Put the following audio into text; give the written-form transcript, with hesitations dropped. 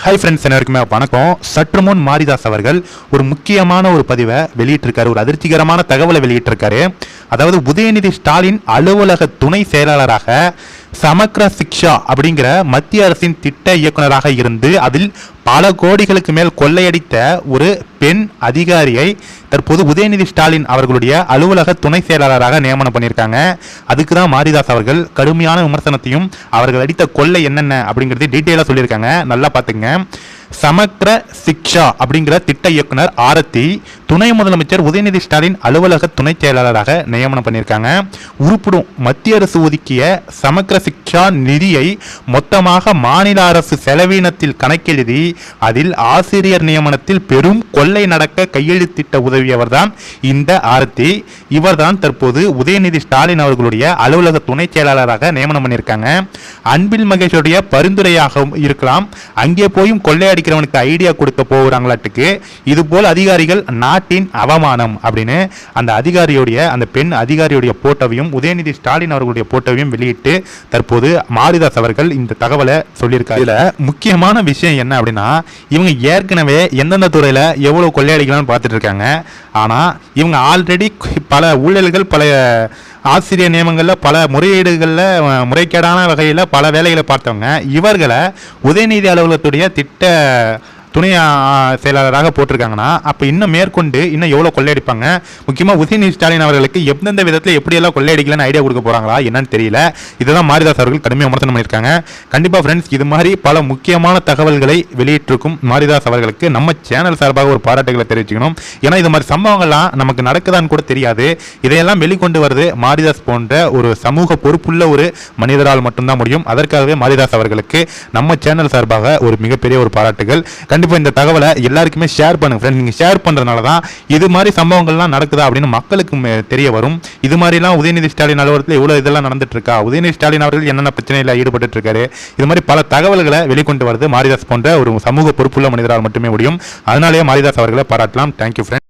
Hi friends, எல்லாருக்குமே வணக்கம். சற்று முன் மாரிதாஸ் அவர்கள் ஒரு முக்கியமான ஒரு பதிவை வெளியிட்டிருக்காரு. ஒரு அதிர்ச்சிகரமான தகவலை வெளியிட்டிருக்காரு. அதாவது உதயநிதி ஸ்டாலின் அலுவலக துணை செயலாளராக சமக்ர சிக்ஷா அப்படிங்கிற மத்திய அரசின் திட்ட இயக்குநராக இருந்து அதில் பல கோடிகளுக்கு மேல் கொள்ளையடித்த ஒரு பெண் அதிகாரியை தற்போது உதயநிதி ஸ்டாலின் அவர்களுடைய அலுவலக துணை செயலாளராக நியமனம் பண்ணியிருக்காங்க. அதுக்கு தான் மாரிதாஸ் அவர்கள் கடுமையான விமர்சனத்தையும் அவர்கள் அடித்த கொள்ளை என்னென்ன அப்படிங்கிறது டீட்டெயிலாக சொல்லியிருக்காங்க. நல்லா பார்த்துங்க. சமக்ர சிக்ஷா அப்படிங்கிற திட்ட இயக்குனர் ஆரத்தி துணை முதலமைச்சர் உதயநிதி ஸ்டாலின் அலுவலக துணை செயலாளராக நியமனம் பண்ணியிருக்காங்க. உருப்படும் மத்திய அரசு ஒதுக்கிய சமக்ர சிக்ஷா நிதியை மொத்தமாக மாநில அரசு செலவினத்தில் கணக்கெழுதி அதில் ஆசிரியர் நியமனத்தில் பெரும் கொள்ளை நடக்க கையெழுத்திட்ட உதவியவர் தான் இந்த ஆரத்தி. இவர்தான் தற்போது உதயநிதி ஸ்டாலின் அவர்களுடைய அலுவலக துணை செயலாளராக நியமனம் பண்ணியிருக்காங்க. அன்பில் மகேஷுடைய பரிந்துரையாக இருக்கலாம். அங்கே போயும் கொள்ளையடிக்கிறவனுக்கு ஐடியா கொடுக்க போகிறாங்களாட்டுக்கு. இதுபோல் அதிகாரிகள் நாட்டின் அவமானம் அப்படின்னு அந்த அதிகாரியுடைய அந்த பெண் அதிகாரியுடைய போட்டோவையும் உதயநிதி ஸ்டாலின் அவர்களுடைய போட்டோவையும் வெளியிட்டு தற்போது மாரிதாஸ் அவர்கள் இந்த தகவலை சொல்லியிருக்காரு. இதுல முக்கியமான விஷயம் என்ன அப்படின்னா, இவங்க ஏற்கனவே எந்தெந்த துறையில எவ்வளவு கொள்ளையடிக்கலாம்னு பார்த்துட்டு இருக்காங்க. ஆனா இவங்க ஆல்ரெடி பல ஊழல்கள், பல ஆசிரியர் நியமனங்களில், பல முறையீடுகளில், முறைகேடான வகையில் பல வேலைகளை பார்த்தவங்க. இவர்களை உதயநிதி அலுவலகத்துடைய திட்ட துணை செயலாளராக போட்டிருக்காங்கன்னா அப்போ இன்னும் மேற்கொண்டு இன்னும் எவ்வளோ கொள்ளையடிப்பாங்க. முக்கியமாக உதயநிதி ஸ்டாலின் அவர்களுக்கு எந்தெந்த விதத்தில் எப்படியெல்லாம் கொள்ளையடிக்கலான்னு ஐடியா கொடுக்க போகிறாங்களா என்னன்னு தெரியல. இதுதான் மாரிதாஸ் அவர்கள் கடுமையாக விமர்சனம் பண்ணியிருக்காங்க. கண்டிப்பாக ஃப்ரெண்ட்ஸ், இது மாதிரி பல முக்கியமான தகவல்களை வெளியிட்டிருக்கும் மாரிதாஸ் அவர்களுக்கு நம்ம சேனல் சார்பாக ஒரு பாராட்டுகளை தெரிவிச்சுக்கணும். ஏன்னா இது மாதிரி சம்பவங்கள்லாம் நமக்கு நடக்குதான்னு கூட தெரியாது. இதையெல்லாம் வெளிக்கொண்டு வருது மாரிதாஸ் போன்ற ஒரு சமூக பொறுப்புள்ள ஒரு மனிதரால் மட்டும்தான் முடியும். அதற்காகவே மாரிதாஸ் அவர்களுக்கு நம்ம சேனல் சார்பாக ஒரு மிகப்பெரிய ஒரு பாராட்டுகள். கண்டிப்பாக இந்த தகவலை எல்லாருக்குமே ஷேர் பண்ணுங்க ஃப்ரெண்ட்ஸ். நீங்கள் ஷேர் பண்ணுறதுனால தான் இது மாதிரி சம்பவங்கள்லாம் நடக்குதா அப்படின்னு மக்களுக்கு தெரிய வரும். இது மாதிரிலாம் உதயநிதி ஸ்டாலின் அலுவலகத்தில் இவ்வளோ இதெல்லாம் நடந்துட்டு இருக்கா, உதயநிதி ஸ்டாலின் அவர்கள் என்னென்ன பிரச்சனையில் ஈடுபட்டு இருக்காரு, இது மாதிரி பல தகவல்களை வெளிக்கொண்டு வருது மாரிதாஸ் போன்ற ஒரு சமூக பொறுப்புள்ள மனிதரால் மட்டுமே முடியும். அதனாலேயே மாரிதாஸ் அவர்களை பாராட்டலாம். Thank you friends.